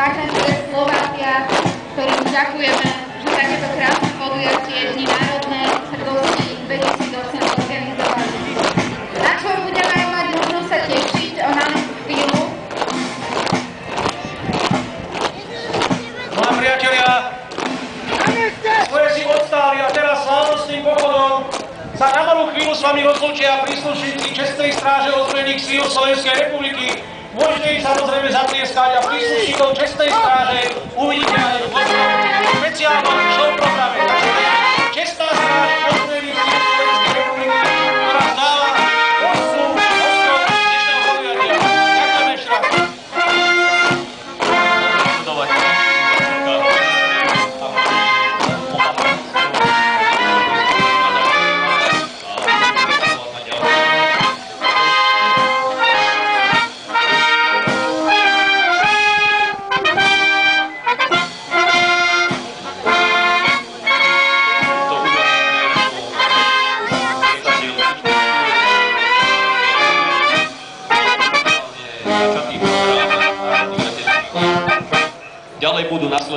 Záchrančia Slovácia, ktorým ďakujeme, že takéto krásne podujatie Dni národnej hrdosti 2018 organizovali. Na čo budeme mať možnosť sa tešiť o malú chvíľu. No a priatelia, svoje si odstáli a teraz slávnostným pochodom sa na malú chvíľu s vami rozlúčia príslušníci Čestnej stráže ozbrojených síl Slovenskej republiky. Môžete im samozrejme zatlieskať a príslušníkov Čestnej stráže uvidíte aj v špeciálnom show programe. Čestná stráž ozbrojených síl Slovenskej republiky, ktorá zdáva hosťom dnešného podujatia. Ďakujeme ešte raz. Ďalej budú nasledovať